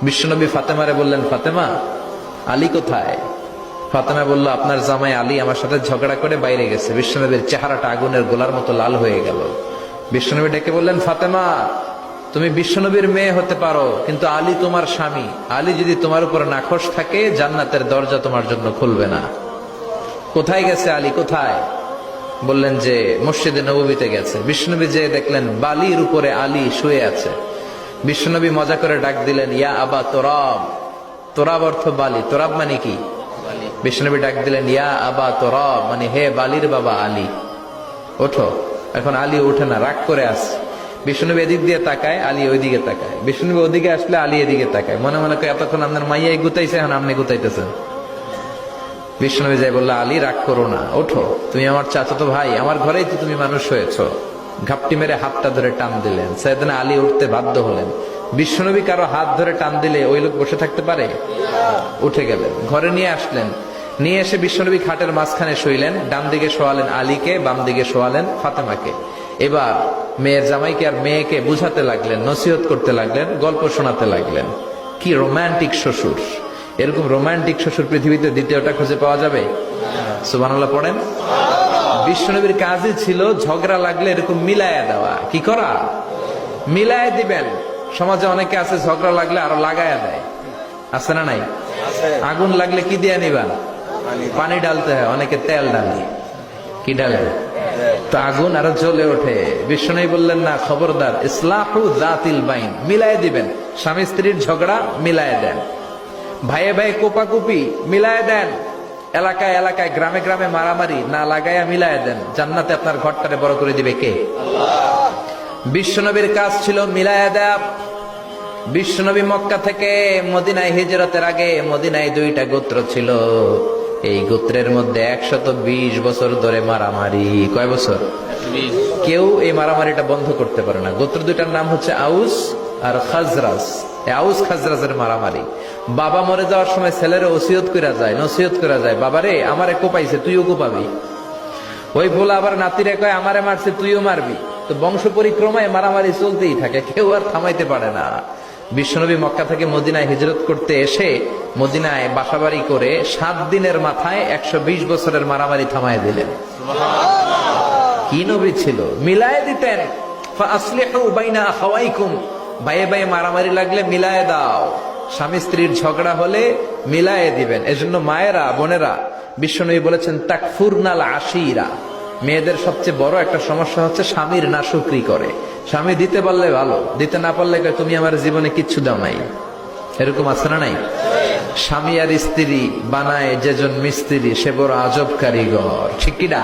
বিশ্বনবী ফাতেমারে বললেন, ফাতেমা, আলী কোথায়? ফাতেমা বলল, আপনার জামাই আলী আমার সাথে ঝগড়া করে বাইরে গেছে। বিশ্বনবীর চেহারাটা আগুনের গোলার মতো লাল হয়ে গেল। বিশ্বনবী ডেকে বললেন, ফাতেমা, তুমি বিশ্বনবীর মেয়ে হতে পারো, কিন্তু আলী তোমার স্বামী। আলী যদি তোমার উপর নাখোশ থাকে, জান্নাতের দরজা তোমার জন্য খুলবে না। কোথায় গেছে আলী, কোথায়? বললেন যে মসজিদে নববীতে গেছে। বিশ্বনবী যে দেখলেন বালির উপরে আলী শুয়ে আছে। বিশ্বনবী মজা করে ডাক দিলেন, ইয়া আবা তোরাব। তোরাব অর্থ বালি, তোরাব মানে কি? বিশ্বনবী ডাক দিলেন, ইয়া আবা তোরাব, মানে হে বালির বাবা আলী, ওঠো। এখন আলী ওঠে না, রাগ করে আসছে। বিশ্বনবী এদিক দিয়ে তাকায়, আলী ওইদিকে তাকায়। বিশ্বনবী ওদিকে আসলে আলী এদিকে তাকায়। মনে মনে করে, এতক্ষণ আপনার মাইয়াই গুতাইছে, এখন আপনি গুতাইতেছেন। বিশ্বনবী যাই বলল, আলী রাগ করো না, ওঠো, তুমি আমার চাচাতো ভাই, আমার ঘরেই তো তুমি মানুষ হয়েছো। ঘাপটি মেরে হাতটা ধরে টান দিলেন। সাইয়েদনা আলী উঠতে বাধ্য হলেন। বিশ্বনবী কারো হাত ধরে টান দিলে ওই লোক বসে থাকতে পারে? উঠে গেলেন, ঘরে নিয়ে আসলেন। নিয়ে এসে বিশ্বনবী খাটের মাঝখানে শুইলেন। ডান দিকে শোয়ালেন আলীকে, বাম দিকে শোয়ালেন ফাতেমাকে। এবার মেয়ের জামাইকে আর মেয়েকে বুঝাতে লাগলেন, নসিহত করতে লাগলেন, গল্প শোনাতে লাগলেন। কি রোমান্টিক শ্বশুর! এরকম রোমান্টিক শ্বশুর পৃথিবীতে দ্বিতীয়টা খুঁজে পাওয়া যাবে? সুবহানাল্লাহ পড়েন। বিশ্বনবীর কাজই ছিল ঝগড়া লাগলে এরকম মিলায়া দেওয়া। কি করা? মিলায়া দিবেন। সমাজে অনেকে আছে ঝগড়া লাগলে আরো লাগায়া দেয়, আছে না নাই? আগুন লাগলে কি দিয়ে নিবান? পানি ডালতে হয়, অনেকে তেল ডালে। কি ডালে? তো আগুন আরো জ্বলে ওঠে। বিশ্বনবী বললেন, না, খবরদার, ইসলাহু যাতিল বাইন, মিলায় দিবেন। স্বামী স্ত্রীর ঝগড়া মিলায় দেন, ভাইয়ে ভাইয়ে কোপাকুপি মিলায় দেন, এলাকায় এলাকায় গ্রামে গ্রামে মারামারি না লাগাইয়া মিলায় দেন। জান্নাতে আপনার ঘরটারে বড় করে দিবে কে? বিশ্বনবীর কাজ ছিল মিলায়া দেয়া। বিশ্বনবী মক্কা থেকে মদিনায় হিজরতের আগে মদিনায় 2টা গোত্র ছিল। এই গোত্রের মধ্যে 120 বছর ধরে মারামারি। কয় বছর? কেউ এই মারামারিটা বন্ধ করতে পারে না। গোত্র 2টার নাম হচ্ছে আউস আর খাজরাজ। আউস খাজরাজের মারামারি। বাবা মরে যাওয়ার সময় ছেলের ওসিয়ত করা যায়, নসিহত করা যায়, বাবারে আমারে কোপাইছে, তুইও কোপাবি। ওই বলে আবার নাতিরে কয়, আমারে মারছে, তুইও মারবি। তো বংশ পরিক্রমায় মারামারি চলতেই থাকে, কেউ আর থামাইতে পারে না। বিশ্বনবী মক্কা থেকে মদিনায় হিজরত করতে এসে মদিনায় বাসাবাড়ি করে 7 দিনের মাথায় 120 বছরের মারামারি থামায় দিলেন। কি নবী ছিল! মিলায় দিতেন। ফাসলিহু বাইনা আখাওয়াইকুম, ভাইয়ে ভাইয়ে মারামারি লাগলে মিলায় দাও। স্বামী স্ত্রীর ঝগড়া হলে মিলায়ে দিবেন। এজন্য মায়েরা, বোনেরা, বিশ্বনবী বলেছেন, তাকফুরনাল আশিরা, মেয়েদের সবচেয়ে বড় একটা সমস্যা হচ্ছে স্বামীর নাশুকরি করে। স্বামী দিতে পারলে ভালো, দিতে না পারলে তুমি আমার জীবনে কিচ্ছু দাও নাই। এরকম আছে না নাই? স্বামী আর স্ত্রী বানায় যেজন মিস্ত্রি, সে বড় আজব কারিগর। ঠিক কিনা?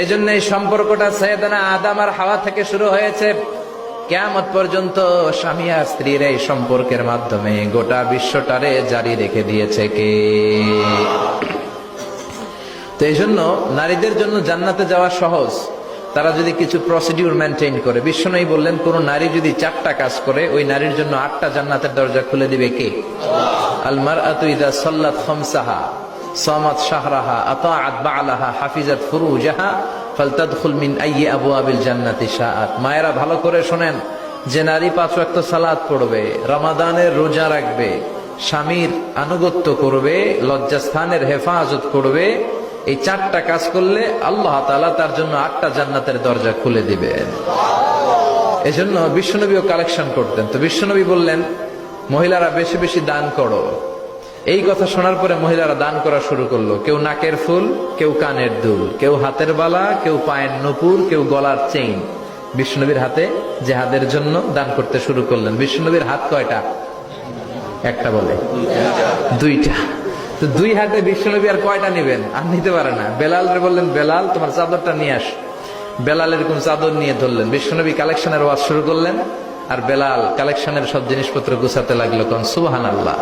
এই জন্য এই সম্পর্কটা সাইয়েদনা আদম আর হাওয়া থেকে শুরু হয়েছে। কিয়ামত পর্যন্ত স্বামী আর স্ত্রীর এই সম্পর্কের মাধ্যমে গোটা বিশ্বটারে জারি রেখে দিয়েছে কে? তো এই জন্য নারীদের জন্য জান্নাতে যাওয়া সহজ, তারা যদি কিছু প্রসিডিউর মেনটেন করে। বিশ্বনবী বললেন, কোন নারী যদি 4টা কাজ করে, ওই নারীর জন্য 8টা জান্নাতের দরজা খুলে দিবে কে? আল মারআতু ইযা সাল্লাত খামসাহা সামাত শাহরাহা আতাআত বা'লাহা হাফিজাত ফুরুজাহা ফালতাদখুল মিন আইয়ি আবওয়াবিল জান্নাতি শাআত। মায়েরা ভালো করে শোনেন, যে নারী 5 ওয়াক্ত সালাত পড়বে, রমাদানের রোজা রাখবে, স্বামীর আনুগত্য করবে, লজ্জাস্থানের হেফাজত করবে, এই 4টা কাজ করলে আল্লাহ তাআলা তার জন্য 8টা জান্নাতের দরজা খুলে দিবেন। এজন্য বিশ্বনবীও কালেকশন করতেন। তো বিশ্বনবী বললেন, মহিলারা বেশি বেশি দান করো। এই কথা শোনার পরে মহিলারা দান করা শুরু করলো। কেউ নাকের ফুল, কেউ কানের দুল, কেউ হাতের বালা, কেউ পায়ের নূপুর, কেউ গলার চেইন বিশ্বনবীর হাতে জিহাদের জন্য দান করতে শুরু করলেন। বিশ্বনবীর হাত কয়টা? একটা বলে 2টা। তো 2 হাতে বিশ্বনবী আর কয়টা নিবেন? আর নিতে পারে না। বেলালরে বললেন, বেলাল তোমার চাদরটা নিয়ে আস। বেলাল এরকম চাদর নিয়ে ধরলেন। বিশ্বনবী কালেকশনের ওয়াজ শুরু করলেন, আর বেলাল কালেকশনের সব জিনিসপত্র গুছাতে লাগলো। কোন সুবহানাল্লাহ।